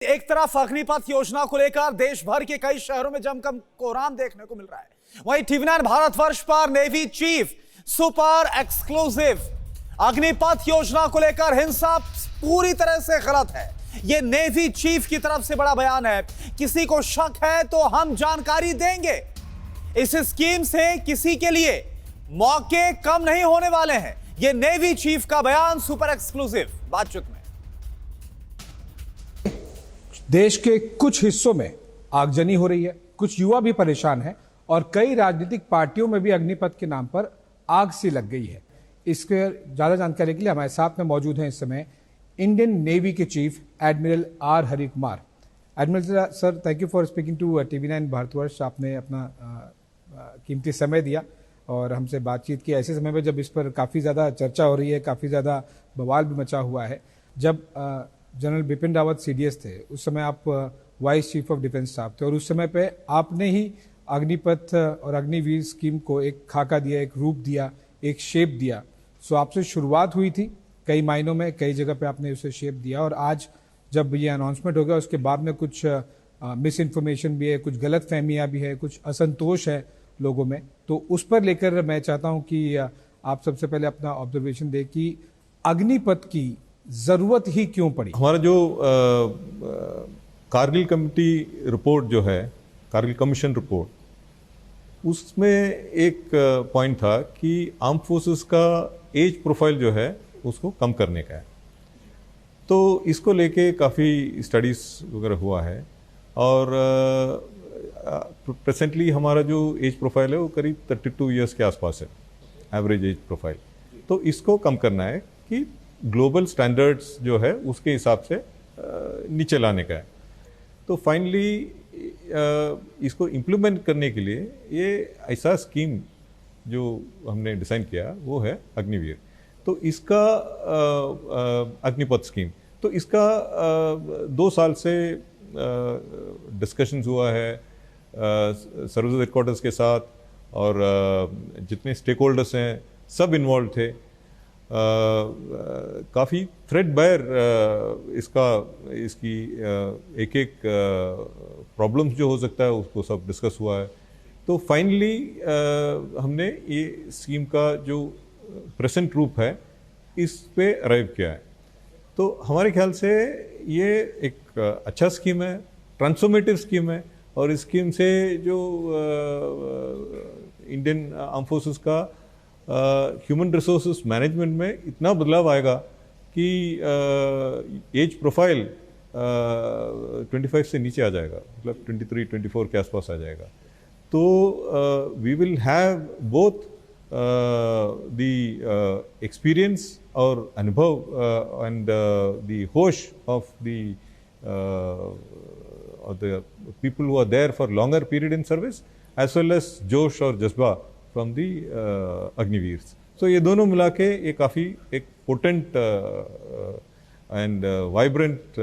एक तरफ अग्निपथ योजना को लेकर देश भर के कई शहरों में जमकर कोहराम देखने को मिल रहा है, वहीं टीवी9 भारतवर्ष पर navy chief super exclusive Agnipath योजना को लेकर हिंसा पूरी तरह से गलत है। यह नेवी चीफ की तरफ से बड़ा बयान है। किसी को शक है तो हम जानकारी देंगे। इस स्कीम से किसी के लिए मौके कम नहीं होने वाले हैं। यह नेवी चीफ का बयान सुपर एक्सक्लूसिव बातचीत में। देश के कुछ हिस्सों में आगजनी हो रही है, कुछ युवा भी परेशान हैं और कई राजनीतिक पार्टियों में भी अग्निपथ के नाम पर आग सी लग गई है। इसके ज्यादा जानकारी के लिए हमारे साथ में मौजूद हैं इस समय इंडियन नेवी के chief admiral R Hari Kumar. Admiral sir, thank you for speaking to TV nine Bharatvarsh. आपने अपना कीमती समय दिया और हमसे बातचीत की ऐसे समय में जब इस पर काफ़ी ज़्यादा चर्चा हो रही है, काफ़ी ज़्यादा बवाल भी मचा हुआ है। जब जनरल बिपिन रावत सीडीएस थे, उस समय आप vice chief of defence staff थे और उस समय पे आपने ही अग्निपथ और अग्निवीर स्कीम को एक खाका दिया, एक रूप दिया, एक शेप दिया। सो आपसे शुरुआत हुई थी, कई मायनों में कई जगह पे आपने उसे शेप दिया और आज जब ये अनाउंसमेंट हो गया उसके बाद में कुछ मिस इन्फॉर्मेशन भी है, कुछ गलत फहमियाँ भी है, कुछ असंतोष है लोगों में। तो उस पर लेकर मैं चाहता हूँ कि आप सबसे पहले अपना ऑब्जर्वेशन दें कि अग्निपथ की जरूरत ही क्यों पड़ी। हमारा जो कारगिल कमेटी रिपोर्ट जो है, कारगिल कमीशन रिपोर्ट, उसमें एक पॉइंट था कि आर्म फोर्सेस का एज प्रोफाइल जो है उसको कम करने का है। तो इसको लेके काफ़ी स्टडीज़ वगैरह हुआ है और प्रेजेंटली हमारा जो एज प्रोफाइल है वो करीब 32 इयर्स के आसपास है, एवरेज एज प्रोफाइल। तो इसको कम करना है कि ग्लोबल स्टैंडर्ड्स जो है उसके हिसाब से नीचे लाने का है। तो फाइनली इसको इम्प्लीमेंट करने के लिए ये ऐसा स्कीम जो हमने डिज़ाइन किया वो है अग्निवीर। तो इसका अग्निपथ स्कीम, तो इसका 2 साल से डिस्कशंस हुआ है सर्विस हेडक्वार्टर्स के साथ और जितने स्टेक होल्डर्स हैं सब इन्वॉल्व थे। काफ़ी थ्रेडबायर इसकी एक प्रॉब्लम्स जो हो सकता है उसको सब डिस्कस हुआ है। तो फाइनली हमने ये स्कीम का जो प्रेजेंट रूप है इस पे अराइव किया है। तो हमारे ख्याल से ये एक अच्छा स्कीम है, ट्रांसफॉर्मेटिव स्कीम है और इस स्कीम से जो इंडियन आर्म फोर्सेस का ह्यूमन रिसोर्सेज मैनेजमेंट में इतना बदलाव आएगा कि एज प्रोफाइल 25 से नीचे आ जाएगा, मतलब 23-24 के आसपास आ जाएगा। तो we will have both the experience और अनुभव एंड द होश of the people who are there for longer period in service as well as जोश और जज्बा from the अग्निवीर्स। So ये दोनों मिला के ये काफ़ी एक पोटेंट एंड वाइब्रेंट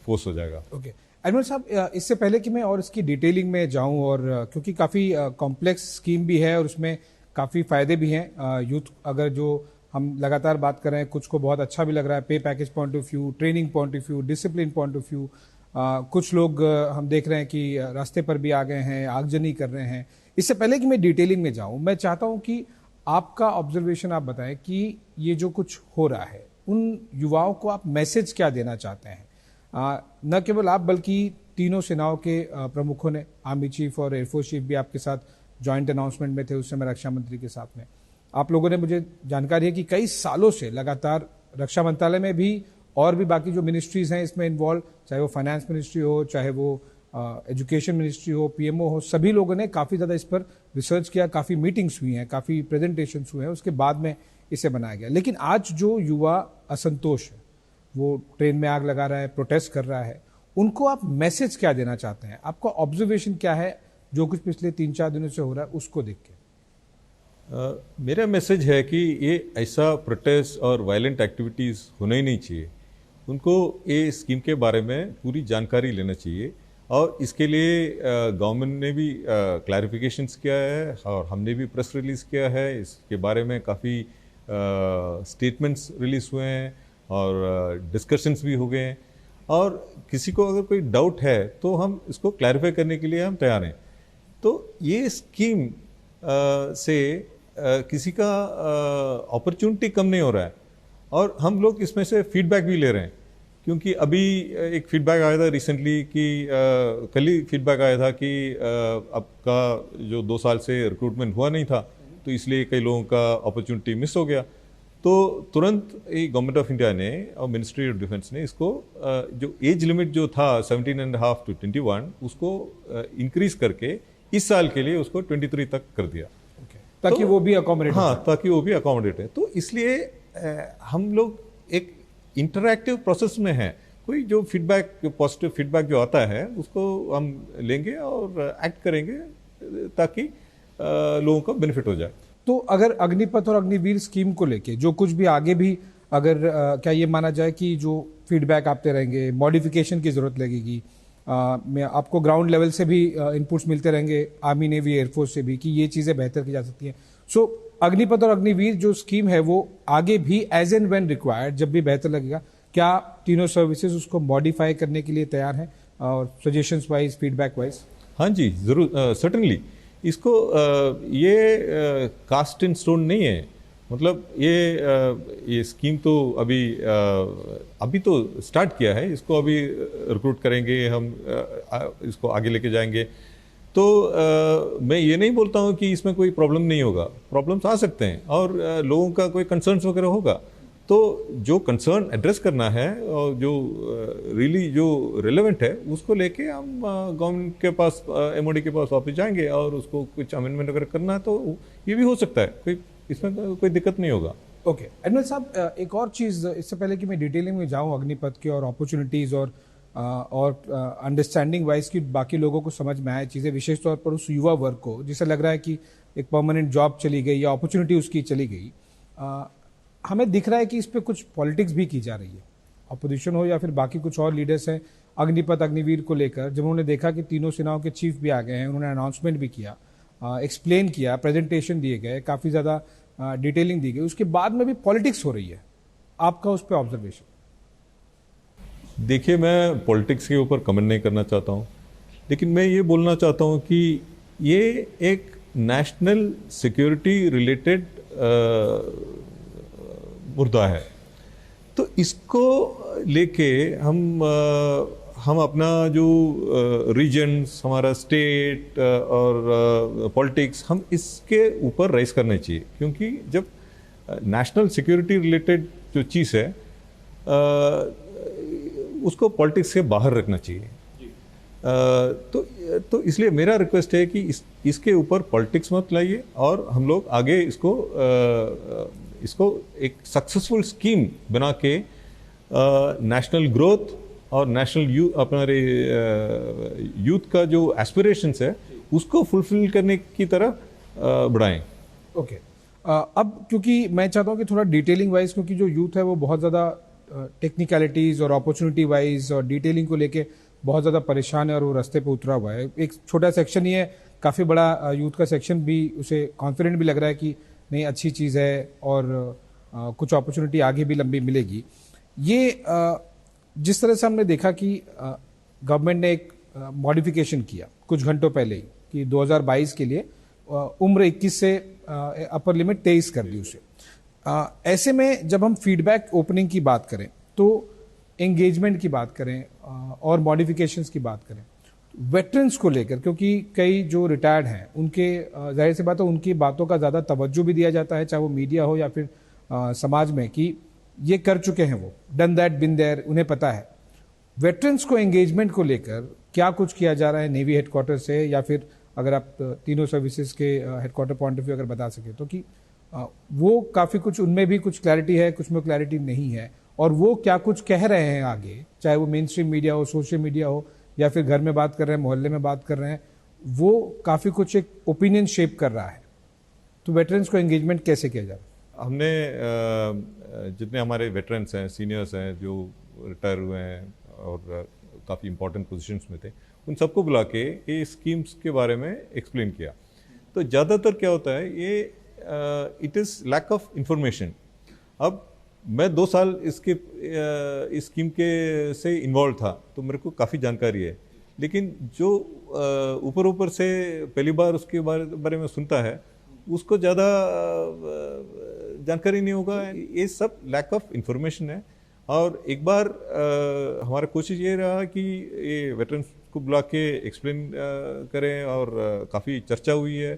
फोर्स हो जाएगा। ओके एडमिरल साहब, इससे पहले कि मैं और इसकी डिटेलिंग में जाऊं और क्योंकि काफ़ी कॉम्प्लेक्स स्कीम भी है और उसमें काफ़ी फ़ायदे भी हैं यूथ, अगर जो हम लगातार बात कर रहे हैं, कुछ को बहुत अच्छा भी लग रहा है पे package point of view, training point of view, discipline point of view. कुछ लोग हम देख रहे हैं कि रास्ते पर भी आ गए हैं, आगजनी कर रहे हैं। इससे पहले कि मैं डिटेलिंग में जाऊं, मैं चाहता हूं कि आपका ऑब्जर्वेशन आप बताएं कि ये जो कुछ हो रहा है उन युवाओं को आप मैसेज क्या देना चाहते हैं। न केवल आप बल्कि तीनों सेनाओं के प्रमुखों ने, आर्मी चीफ और एयरफोर्स चीफ भी आपके साथ जॉइंट अनाउंसमेंट में थे, उस समय रक्षा मंत्री के साथ में। आप लोगों ने, मुझे जानकारी है कि कई सालों से लगातार रक्षा मंत्रालय में भी और भी बाकी जो मिनिस्ट्रीज हैं इसमें इन्वॉल्व, चाहे वो फाइनेंस मिनिस्ट्री हो, चाहे वो एजुकेशन मिनिस्ट्री हो, पीएमओ हो, सभी लोगों ने काफ़ी ज़्यादा इस पर रिसर्च किया, काफ़ी मीटिंग्स हुई हैं, काफ़ी प्रेजेंटेशंस हुए हैं, उसके बाद में इसे बनाया गया। लेकिन आज जो युवा असंतोष है, वो ट्रेन में आग लगा रहा है, प्रोटेस्ट कर रहा है, उनको आप मैसेज क्या देना चाहते हैं? आपका ऑब्जर्वेशन क्या है जो कुछ पिछले 3-4 दिनों से हो रहा है उसको देख के? मेरा मैसेज है कि ये ऐसा प्रोटेस्ट और वायलेंट एक्टिविटीज़ होना ही नहीं चाहिए। उनको ये स्कीम के बारे में पूरी जानकारी लेना चाहिए और इसके लिए गवर्नमेंट ने भी क्लैरिफिकेशंस किया है और हमने भी प्रेस रिलीज़ किया है। इसके बारे में काफ़ी स्टेटमेंट्स रिलीज़ हुए हैं और डिस्कशंस भी हो गए हैं और किसी को अगर कोई डाउट है तो हम इसको क्लैरिफाई करने के लिए हम तैयार हैं। तो ये स्कीम से किसी का अपॉर्चुनिटी कम नहीं हो रहा है, और हम लोग इसमें से फीडबैक भी ले रहे हैं। क्योंकि अभी एक फीडबैक आया था रिसेंटली कि कल ही फीडबैक आया था कि आपका जो 2 साल से रिक्रूटमेंट हुआ नहीं था, तो इसलिए कई लोगों का अपॉर्चुनिटी मिस हो गया। तो तुरंत गवर्नमेंट ऑफ इंडिया ने और मिनिस्ट्री ऑफ डिफेंस ने इसको जो एज लिमिट जो था 17.5 to 21 उसको इंक्रीज करके इस साल के लिए उसको 23 तक कर दिया, ताकि तो, वो भी अकोमोडेट, हाँ, ताकि वो भी अकोमोडेट है। तो इसलिए हम लोग एक इंटरैक्टिव प्रोसेस में हैं। कोई जो फीडबैक, पॉजिटिव फीडबैक जो आता है उसको हम लेंगे और एक्ट करेंगे ताकि लोगों को बेनिफिट हो जाए। तो अगर अग्निपथ और अग्निवीर स्कीम को लेके जो कुछ भी आगे भी अगर क्या ये माना जाए कि जो फीडबैक आते रहेंगे, मॉडिफिकेशन की जरूरत लगेगी, मैं आपको ग्राउंड लेवल से भी इनपुट्स मिलते रहेंगे, आर्मी नेवी एयरफोर्स से भी, कि ये चीजें बेहतर की जा सकती हैं। सो अग्निपथ और अग्निवीर जो स्कीम है वो आगे भी एज एंड व्हेन रिक्वायर्ड, जब भी बेहतर लगेगा, क्या तीनों सर्विसेज उसको मॉडिफाई करने के लिए तैयार हैं, और सजेशंस वाइज, फीडबैक वाइज? हाँ जी, जरूर, सर्टनली। इसको ये कास्ट इन स्टोन नहीं है। मतलब ये स्कीम तो अभी तो स्टार्ट किया है, इसको अभी रिक्रूट करेंगे हम, इसको आगे लेके जाएंगे। तो मैं ये नहीं बोलता हूँ कि इसमें कोई प्रॉब्लम नहीं होगा, प्रॉब्लम्स आ सकते हैं और लोगों का कोई कंसर्न्स वगैरह होगा। तो जो कंसर्न एड्रेस करना है और जो रियली जो रिलेवेंट है उसको लेके हम गवर्नमेंट के पास, एमओडी के पास वापस जाएंगे और उसको कुछ अमेंडमेंट अगर करना है तो ये भी हो सकता है, कोई इसमें कोई दिक्कत नहीं होगा। ओके एडमिरल साहब, एक और चीज़, इससे पहले कि मैं डिटेलिंग में जाऊँ अग्निपथ के और अपॉर्चुनिटीज़ और अंडरस्टैंडिंग वाइज की बाकी लोगों को समझ में आए चीज़ें, विशेष तौर पर उस युवा वर्ग को जिसे लग रहा है कि एक परमानेंट जॉब चली गई या अपॉर्चुनिटी उसकी चली गई, हमें दिख रहा है कि इस पर कुछ पॉलिटिक्स भी की जा रही है, अपोजिशन हो या फिर बाकी कुछ और लीडर्स हैं अग्निपथ अग्निवीर को लेकर। जब उन्होंने देखा कि तीनों सेनाओं के चीफ भी आ गए हैं, उन्होंने अनाउंसमेंट भी किया, एक्सप्लेन किया, प्रेजेंटेशन दिए गए, काफ़ी ज़्यादा डिटेलिंग दी गई, उसके बाद में भी पॉलिटिक्स हो रही है, आपका उस पर ऑब्जर्वेशन? देखिए, मैं पॉलिटिक्स के ऊपर कमेंट नहीं करना चाहता हूँ, लेकिन मैं ये बोलना चाहता हूँ कि ये एक नेशनल सिक्योरिटी रिलेटेड मुद्दा है। तो इसको लेके हम अपना जो रीजन्स, हमारा स्टेट और पॉलिटिक्स, हम इसके ऊपर राइज करने चाहिए। क्योंकि जब नेशनल सिक्योरिटी रिलेटेड जो चीज़ है उसको पॉलिटिक्स से बाहर रखना चाहिए। तो इसलिए मेरा रिक्वेस्ट है कि इसके ऊपर पॉलिटिक्स मत लाइए और हम लोग आगे इसको एक सक्सेसफुल स्कीम बना के नेशनल ग्रोथ और नेशनल अपने यूथ का जो एस्पिरेशंस है उसको फुलफिल करने की तरफ बढ़ाएं। ओके, अब क्योंकि मैं चाहता हूँ कि थोड़ा डिटेलिंग वाइज, क्योंकि जो यूथ है वो बहुत ज़्यादा टेक्निकलिटीज़ और अपॉर्चुनिटी वाइज और डिटेलिंग को लेके बहुत ज़्यादा परेशान है और वो रास्ते पे उतरा हुआ है। एक छोटा सेक्शन ही है, काफ़ी बड़ा यूथ का सेक्शन भी उसे कॉन्फिडेंट भी लग रहा है कि नहीं, अच्छी चीज़ है और कुछ अपॉर्चुनिटी आगे भी लंबी मिलेगी। ये जिस तरह से हमने देखा कि गवर्नमेंट ने एक मॉडिफिकेशन किया कुछ घंटों पहले ही कि 2022 के लिए उम्र 21 से अपर लिमिट 23 कर दी उसे। ऐसे में जब हम फीडबैक ओपनिंग की बात करें, तो एंगेजमेंट की बात करें और मॉडिफिकेशंस की बात करें, वेटरन्स को लेकर, क्योंकि कई जो रिटायर्ड हैं उनके जाहिर सी बात है उनकी बातों का ज़्यादा तवज्जो भी दिया जाता है, चाहे वो मीडिया हो या फिर समाज में, कि ये कर चुके हैं, वो डन दैट बिन देयर, उन्हें पता है। वेटरन्स को एंगेजमेंट को लेकर क्या कुछ किया जा रहा है नेवी हेडक्वार्टर से, या फिर अगर आप तीनों सर्विसेज के हेडक्वार्टर पॉइंट ऑफ व्यू अगर बता सके तो, कि वो काफ़ी कुछ उनमें भी कुछ क्लैरिटी है, कुछ में क्लैरिटी नहीं है, और वो क्या कुछ कह रहे हैं आगे, चाहे वो मेन स्ट्रीम मीडिया हो, सोशल मीडिया हो, या फिर घर में बात कर रहे हैं, मोहल्ले में बात कर रहे हैं, वो काफ़ी कुछ एक ओपिनियन शेप कर रहा है। तो वेटरन्स को एंगेजमेंट कैसे किया जाए? हमने जितने हमारे वेटरन्स हैं, सीनियर्स हैं जो रिटायर हुए हैं और काफ़ी इंपॉर्टेंट पोजीशंस में थे, उन सबको बुला के ये स्कीम्स के बारे में एक्सप्लेन किया। तो ज़्यादातर क्या होता है, ये it is lack of information. अब मैं 2 साल इसके इस स्कीम के से इन्वॉल्व था, तो मेरे को काफ़ी जानकारी है। लेकिन जो ऊपर ऊपर से पहली बार उसके बारे में सुनता है, उसको ज़्यादा जानकारी नहीं होगा। ये सब लैक ऑफ इंफॉर्मेशन है। और एक बार हमारा कोशिश ये रहा कि ये वेटरन्स को बुला के एक्सप्लेन करें, और काफ़ी चर्चा हुई है।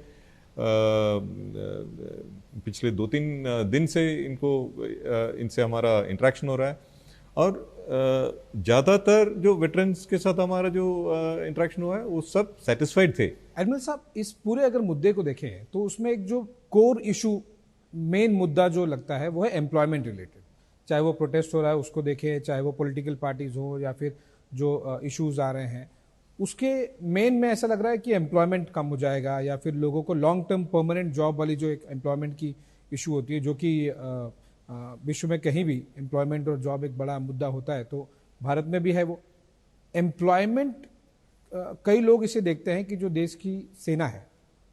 पिछले 2-3 दिन से इनसे हमारा इंटरेक्शन हो रहा है, और ज़्यादातर जो वेटरन्स के साथ हमारा जो इंटरेक्शन हुआ है वो सब सेटिस्फाइड थे। एडमिरल साहब, इस पूरे अगर मुद्दे को देखें तो उसमें एक जो कोर इशू, मेन मुद्दा जो लगता है वो है एम्प्लॉयमेंट रिलेटेड। चाहे वो प्रोटेस्ट हो रहा है उसको देखें, चाहे वो पॉलिटिकल पार्टीज हो, या फिर जो इश्यूज आ रहे हैं, उसके मेन में ऐसा लग रहा है कि एम्प्लॉयमेंट कम हो जाएगा, या फिर लोगों को लॉन्ग टर्म परमानेंट जॉब वाली जो एक एम्प्लॉयमेंट की इशू होती है, जो कि विश्व में कहीं भी एम्प्लॉयमेंट और जॉब एक बड़ा मुद्दा होता है, तो भारत में भी है वो एम्प्लॉयमेंट। कई लोग इसे देखते हैं कि जो देश की सेना है,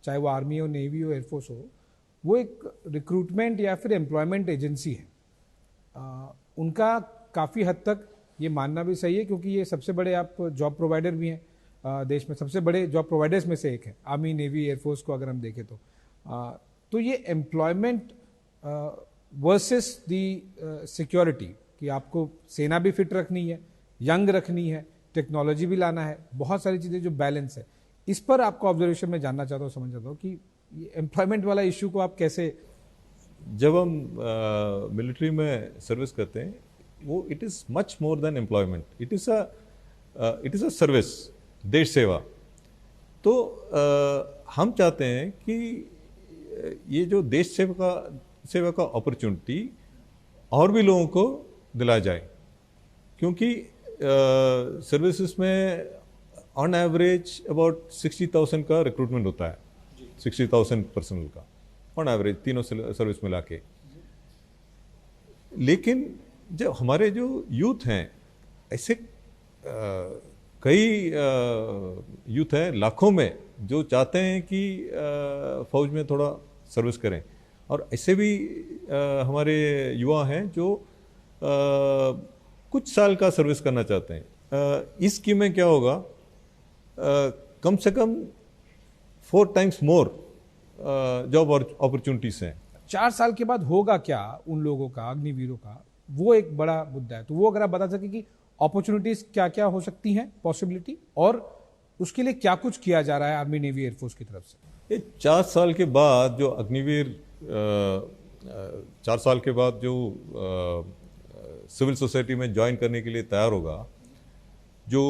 चाहे वो आर्मी हो, नेवी हो, एयरफोर्स हो, वो एक रिक्रूटमेंट या फिर एम्प्लॉयमेंट एजेंसी है। उनका काफ़ी हद तक ये मानना भी सही है, क्योंकि ये सबसे बड़े आप जॉब प्रोवाइडर भी हैं। देश में सबसे बड़े जॉब प्रोवाइडर्स में से एक है, आर्मी, नेवी, एयरफोर्स को अगर हम देखें तो ये एम्प्लॉयमेंट वर्सेस दी सिक्योरिटी, कि आपको सेना भी फिट रखनी है, यंग रखनी है, टेक्नोलॉजी भी लाना है, बहुत सारी चीज़ें जो बैलेंस है, इस पर आपका ऑब्जर्वेशन मैं जानना चाहता हूँ, समझ चाहता हूँ कि ये एम्प्लॉयमेंट वाला इशू को आप कैसे। जब हम मिलिट्री में सर्विस करते हैं, वो it is much more than employment, it is a service, देश सेवा। तो हम चाहते हैं कि ये जो देश सेवा का अपॉर्चुनिटी और भी लोगों को दिलाया जाए, क्योंकि सर्विसेज में ऑन एवरेज अबाउट 60,000 का रिक्रूटमेंट होता है, 60,000 पर्सनल का ऑन एवरेज, तीनों सर्विस मिला के। लेकिन जब हमारे जो यूथ हैं, ऐसे कई यूथ हैं लाखों में जो चाहते हैं कि फौज में थोड़ा सर्विस करें, और ऐसे भी हमारे युवा हैं जो कुछ साल का सर्विस करना चाहते हैं। इस स्कीम में क्या होगा, कम से कम 4 times मोर जॉब अपॉर्चुनिटीज हैं। 4 साल के बाद होगा क्या उन लोगों का, अग्निवीरों का, वो एक बड़ा मुद्दा है। तो वो अगर आप बता सके कि अपॉर्चुनिटीज क्या क्या हो सकती हैं, पॉसिबिलिटी, और उसके लिए क्या कुछ किया जा रहा है आर्मी, नेवी, एयरफोर्स की तरफ से। ये 4 साल के बाद जो अग्निवीर 4 साल के बाद जो सिविल सोसाइटी में ज्वाइन करने के लिए तैयार होगा, जो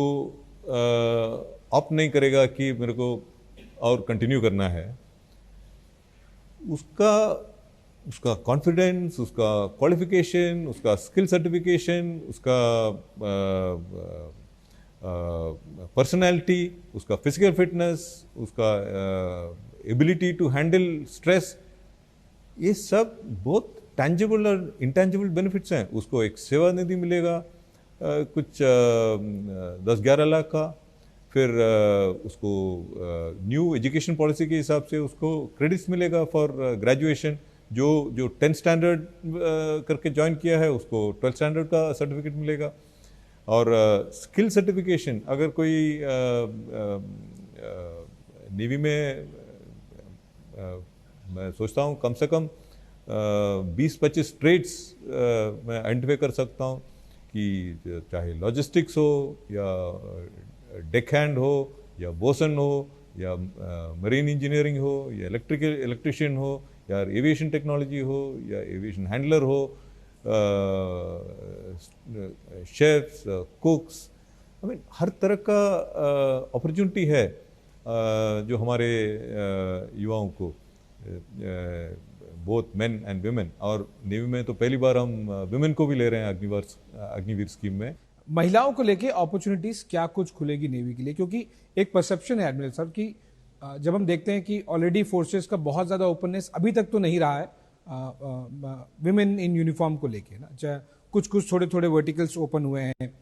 ऑप्ट नहीं करेगा कि मेरे को और कंटिन्यू करना है, उसका कॉन्फिडेंस, उसका क्वालिफिकेशन, उसका स्किल सर्टिफिकेशन, उसका पर्सनैलिटी, उसका फिजिकल फिटनेस, उसका एबिलिटी टू हैंडल स्ट्रेस, ये सब बहुत टैंजिबल और इंटैंजिबल बेनिफिट्स हैं। उसको एक सेवा निधि मिलेगा कुछ 10-11 लाख का, फिर उसको न्यू एजुकेशन पॉलिसी के हिसाब से उसको क्रेडिट्स मिलेगा फॉर ग्रेजुएशन। जो 10th स्टैंडर्ड करके ज्वाइन किया है उसको 12th स्टैंडर्ड का सर्टिफिकेट मिलेगा। और स्किल सर्टिफिकेशन, अगर कोई नेवी में मैं सोचता हूँ कम से कम 20-25 ट्रेड्स मैं आइडेंटिफाई कर सकता हूँ, कि चाहे लॉजिस्टिक्स हो, या डेक हैंड हो, या बोसन हो, या मरीन इंजीनियरिंग हो, या इलेक्ट्रिशियन हो, या एविएशन टेक्नोलॉजी हो, या एविएशन हैंडलर हो, शेफ्स, कुक्स, आई मीन हर तरह का अपॉर्चुनिटी है जो हमारे युवाओं को, बोथ मेन एंड विमेन। और नेवी में तो पहली बार हम विमेन को भी ले रहे हैं अग्निवीर स्कीम में। महिलाओं को लेके अपॉर्चुनिटीज क्या कुछ खुलेगी नेवी के लिए, क्योंकि एक परसेप्शन है एडमिरल साहब कि जब हम देखते हैं कि ऑलरेडी फोर्सेस का बहुत ज्यादा ओपननेस अभी तक तो नहीं रहा है विमेन इन यूनिफॉर्म को लेके ना, चाहे कुछ थोड़े थोड़े वर्टिकल्स ओपन हुए हैं।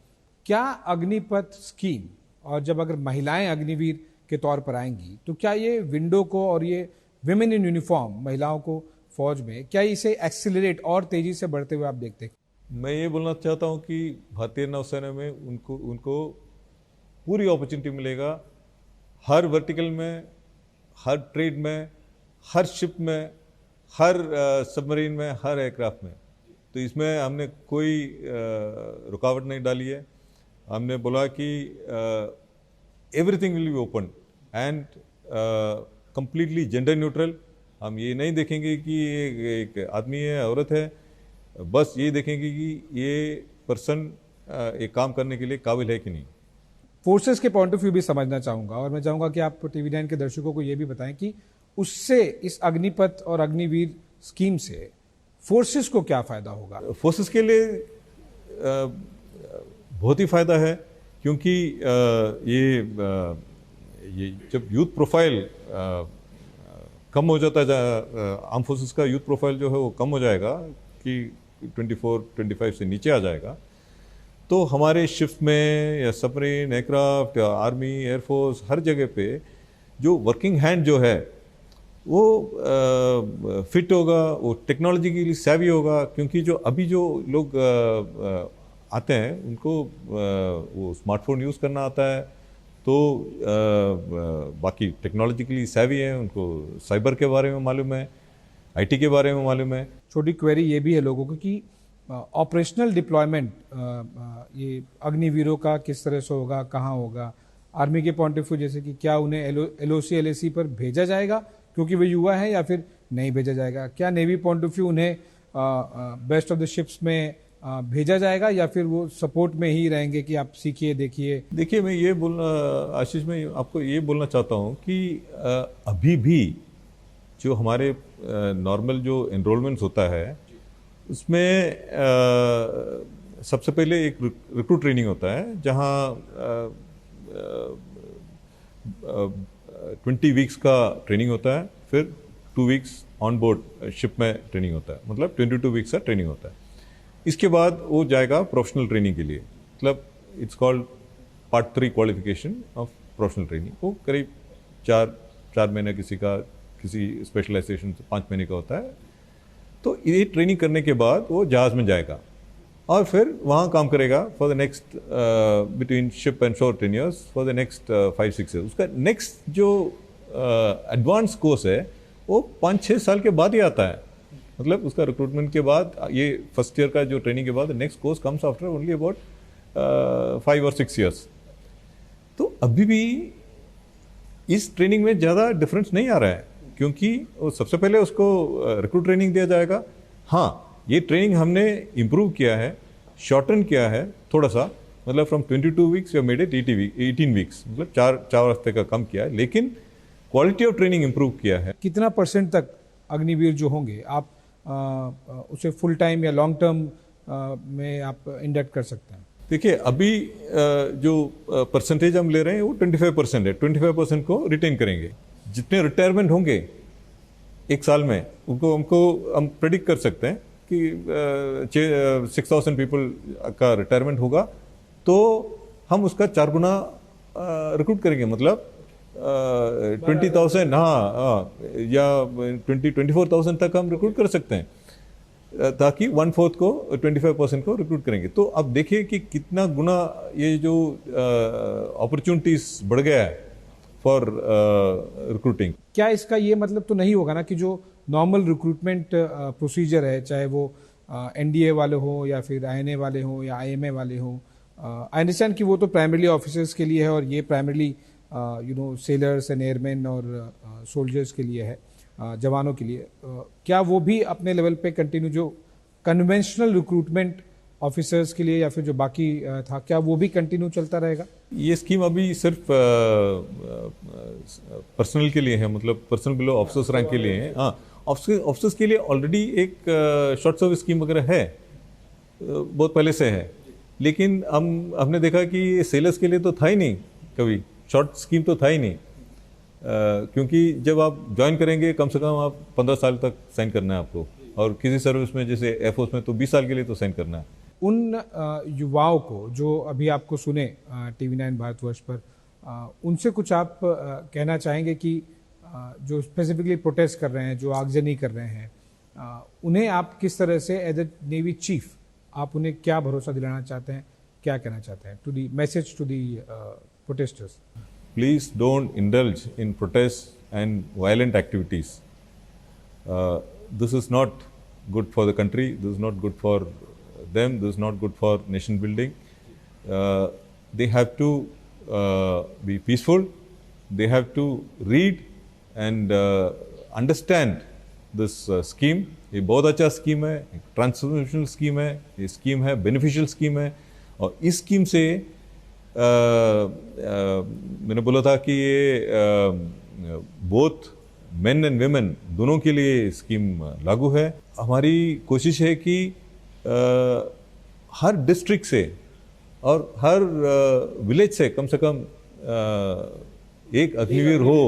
क्या अग्निपथ स्कीम, और जब अगर महिलाएं अग्निवीर के तौर पर आएंगी, तो क्या ये विंडो को और ये विमेन इन यूनिफॉर्म महिलाओं को फौज में, क्या इसे एक्सिलरेट और तेजी से बढ़ते हुए आप देखते हैं? मैं ये बोलना चाहता हूँ कि भारतीय नौसेना में उनको पूरी अपॉर्चुनिटी मिलेगा, हर वर्टिकल में, हर ट्रेड में, हर शिप में, हर सबमरीन में, हर एयरक्राफ्ट में। तो इसमें हमने कोई रुकावट नहीं डाली है। हमने बोला कि everything will be open and completely gender neutral. हम ये नहीं देखेंगे कि एक आदमी है, औरत है, बस ये देखेंगे कि ये पर्सन एक काम करने के लिए काबिल है कि नहीं। फोर्सेस के पॉइंट ऑफ व्यू भी समझना चाहूंगा, और मैं चाहूंगा कि आप टीवी9 के दर्शकों को यह भी बताएं कि उससे, इस अग्निपथ और अग्निवीर स्कीम से फोर्सेस को क्या फायदा होगा? फोर्सेस के लिए बहुत ही फायदा है, क्योंकि ये जब यूथ प्रोफाइल कम हो जाता है, आर्म फोर्सेस का यूथ प्रोफाइल जो है वो कम हो जाएगा कि 24-25 से नीचे आ जाएगा, तो हमारे शिप में या सबमरीन, एयरक्राफ्ट या आर्मी, एयरफोर्स, हर जगह पे जो वर्किंग हैंड जो है वो फिट होगा, वो टेक्नोलॉजी के लिए savvy होगा। क्योंकि जो अभी जो लोग आते हैं उनको वो स्मार्टफोन यूज़ करना आता है, तो बाकी टेक्नोलॉजिकली savvy है, उनको साइबर के बारे में मालूम है, IT के बारे में मालूम है। छोटी क्वेरी ये भी है लोगों को कि ऑपरेशनल डिप्लॉयमेंट ये अग्निवीरों का किस तरह से होगा, कहाँ होगा? आर्मी के पॉइंट ऑफ व्यू जैसे कि क्या उन्हें LOC LAC पर भेजा जाएगा क्योंकि वे युवा हैं, या फिर नहीं भेजा जाएगा? क्या नेवी पॉइंट ऑफ व्यू उन्हें बेस्ट ऑफ द शिप्स में भेजा जाएगा, या फिर वो सपोर्ट में ही रहेंगे कि आप सीखिए, देखिए? मैं ये बोलना, आशीष, मैं आपको ये बोलना चाहता हूँ कि अभी भी जो हमारे नॉर्मल जो एनरोलमेंट्स होता है उसमें सबसे पहले एक रिक्रूट ट्रेनिंग होता है, जहाँ 20 वीक्स का ट्रेनिंग होता है, फिर 2 वीक्स ऑन बोर्ड शिप में ट्रेनिंग होता है, मतलब 22 वीक्स का ट्रेनिंग होता है। इसके बाद वो जाएगा प्रोफेशनल ट्रेनिंग के लिए, मतलब it's called part 3 qualification of professional training. वो करीब 4 महीने, किसी स्पेशलाइजेशन से 5 महीने का होता है। तो ये ट्रेनिंग करने के बाद वो जहाज में जाएगा और फिर वहाँ काम करेगा for the next between ship and शोर 10 years, for the next 5-6 years। उसका नेक्स्ट जो एडवांस कोर्स है वो 5-6 साल के बाद ही आता है। मतलब उसका रिक्रूटमेंट के बाद, ये फर्स्ट ईयर का जो ट्रेनिंग के बाद next course comes after only about 5 or 6 years। तो अभी भी इस ट्रेनिंग में ज़्यादा डिफरेंस नहीं आ रहा है, क्योंकि वो सबसे पहले उसको रिक्रूट ट्रेनिंग दिया जाएगा। हाँ, ये ट्रेनिंग हमने इम्प्रूव किया है, शॉर्टन किया है थोड़ा सा, मतलब फ्रॉम 22 वीक्स या मेड इट 18 वीक्स, मतलब 4 हफ्ते का कम किया है, लेकिन क्वालिटी ऑफ ट्रेनिंग इम्प्रूव किया है। कितना % तक अग्निवीर जो होंगे आप उसे फुल टाइम या लॉन्ग टर्म में आप इंडक्ट कर सकते हैं? देखिए, अभी जो परसेंटेज हम ले रहे हैं वो 25% है। 25% को रिटेन करेंगे। जितने रिटायरमेंट होंगे एक साल में, उनको हम प्रेडिक्ट कर सकते हैं कि 6,000 पीपल का रिटायरमेंट होगा, तो हम उसका 4 गुना रिक्रूट करेंगे, मतलब 20,000, हाँ, या 24,000 तक हम रिक्रूट कर सकते हैं, ताकि 1/4 को, 25% को रिक्रूट करेंगे। तो अब देखिए कि कितना गुना ये जो अपॉर्चुनिटीज बढ़ गया है फॉर रिक्रूटिंग। क्या इसका ये मतलब तो नहीं होगा ना कि जो नॉर्मल रिक्रूटमेंट प्रोसीजर है, चाहे वो NDA वाले हो या फिर INA वाले हो या IMA वाले हो, आई अंडरस्टैंड कि वो तो प्राइमरली ऑफिसर्स के लिए है और ये प्राइमरली सेलर्स एंड एयरमैन और सोल्जर्स के लिए है, जवानों के लिए। क्या वो भी अपने लेवल पे कंटिन्यू, जो कन्वेंशनल रिक्रूटमेंट ऑफिसर्स के लिए या फिर जो बाकी था, क्या वो भी कंटिन्यू चलता रहेगा? ये स्कीम अभी सिर्फ पर्सनल के लिए है, मतलब पर्सनल बिलो ऑफिसर्स रैंक के लिए है। हाँ, ऑफिसर्स के लिए ऑलरेडी एक शॉर्ट सर्विस स्कीम वगैरह है, बहुत पहले से है, लेकिन हमने देखा कि सेलर्स के लिए तो था ही नहीं, कभी शॉर्ट स्कीम तो था ही नहीं, क्योंकि जब आप ज्वाइन करेंगे कम से कम आप 15 साल तक साइन करना है आपको, और किसी सर्विस में जैसे एयरफोर्स में तो 20 साल के लिए तो साइन करना है। उन युवाओं को जो अभी आपको सुने TV9 भारतवर्ष पर, उनसे कुछ आप कहना चाहेंगे कि जो स्पेसिफिकली प्रोटेस्ट कर रहे हैं, जो आगजनी कर रहे हैं, उन्हें आप किस तरह से एज ए नेवी चीफ आप उन्हें क्या भरोसा दिलाना चाहते हैं, क्या कहना चाहते हैं to the message to the protesters? Please don't indulge in protests and violent activities. This is not good for the country. This is not good for them. This is not good for nation building. They have to be peaceful. They have to read and understand this scheme. ये बहुत अच्छा scheme है, transformational scheme है, ये scheme है beneficial scheme है। और इस स्कीम से मैंने बोला था कि ये बोथ मेन एंड वेमेन दोनों के लिए स्कीम लागू है। हमारी कोशिश है कि हर डिस्ट्रिक्ट से और हर विलेज से कम एक अग्निवीर हो।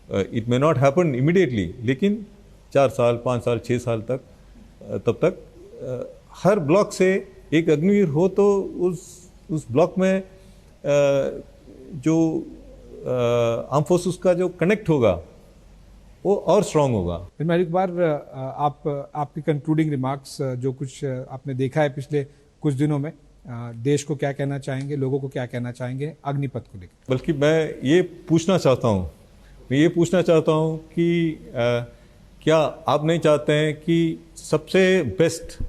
It may not happen immediately, लेकिन 4 साल 5 साल 6 साल तक तब तक हर ब्लॉक से एक अग्निवीर हो, तो उस ब्लॉक में जो आर्म फोर्सेस का जो कनेक्ट होगा वो और स्ट्रांग होगा। एक बार आपकी कंक्लूडिंग रिमार्क्स, जो कुछ आपने देखा है पिछले कुछ दिनों में, देश को क्या कहना चाहेंगे, लोगों को क्या कहना चाहेंगे अग्निपथ को लेकर? बल्कि मैं ये पूछना चाहता हूँ कि क्या आप नहीं चाहते हैं कि सबसे बेस्ट,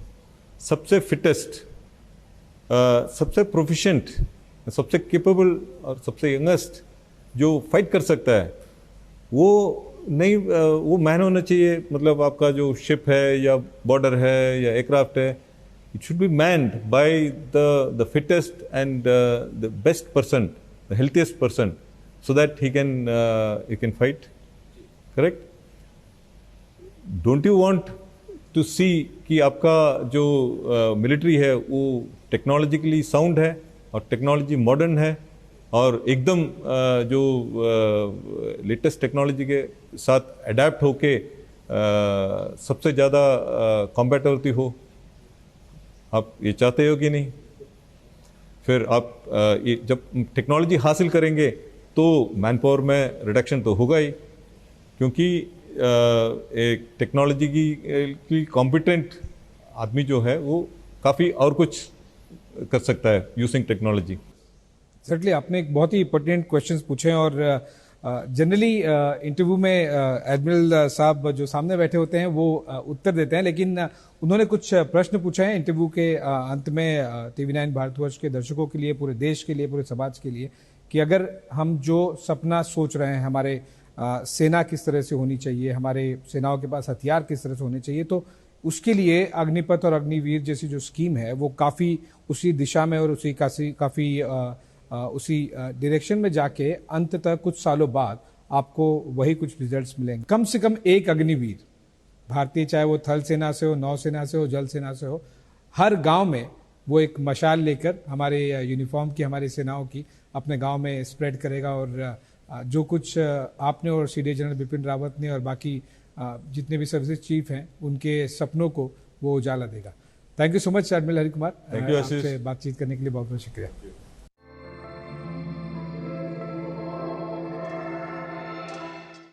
सबसे फिटेस्ट, सबसे प्रोफिशिएंट, सबसे केपेबल और सबसे यंगेस्ट जो फाइट कर सकता है वो मैन होना चाहिए? मतलब आपका जो शिप है या बॉर्डर है या एयरक्राफ्ट है, it should be manned by the fittest and the best person, the healthiest person, so that he can fight. Correct? Don't you want to see कि आपका जो मिलिट्री है वो टेक्नोलॉजिकली साउंड है और टेक्नोलॉजी मॉडर्न है और एकदम जो लेटेस्ट टेक्नोलॉजी के साथ अडेप्ट होके सबसे ज़्यादा कॉम्बैटिबिलिटी हो? आप ये चाहते हो कि नहीं? फिर आप ये जब टेक्नोलॉजी हासिल करेंगे तो मैन पावर में रिडक्शन तो होगा ही, क्योंकि एक टेक्नोलॉजी की कॉम्पिटेंट आदमी जो है वो काफ़ी और कुछ कर सकता है यूजिंग टेक्नोलॉजी। सर्टली आपने एक बहुत ही इंपॉर्टेंट क्वेश्चंस पूछे और जनरली इंटरव्यू में एडमिरल साहब जो सामने बैठे होते हैं वो उत्तर देते हैं, लेकिन उन्होंने कुछ प्रश्न पूछे हैं इंटरव्यू के अंत में TV9 भारतवर्ष के दर्शकों के लिए, पूरे देश के लिए, पूरे समाज के लिए, कि अगर हम जो सपना सोच रहे हैं हमारे सेना किस तरह से होनी चाहिए, हमारे सेनाओं के पास हथियार किस तरह से होने चाहिए, तो उसके लिए अग्निपथ और अग्निवीर जैसी जो स्कीम है वो काफ़ी उसी दिशा में और उसी डायरेक्शन में जाके अंत तक कुछ सालों बाद आपको वही कुछ रिजल्ट्स मिलेंगे। कम से कम एक अग्निवीर भारतीय, चाहे वो थल सेना से हो, नौसेना से हो, जल सेना से हो, हर गांव में वो एक मशाल लेकर हमारे यूनिफॉर्म की, हमारी सेनाओं की अपने गांव में स्प्रेड करेगा और जो कुछ आपने और सीडीएस जनरल बिपिन रावत ने और बाकी जितने भी सर्विसेज चीफ हैं उनके सपनों को वो उजाला देगा। Thank you so much admiral Hari Kumar, आपसे बातचीत करने के लिए बहुत बहुत शुक्रिया।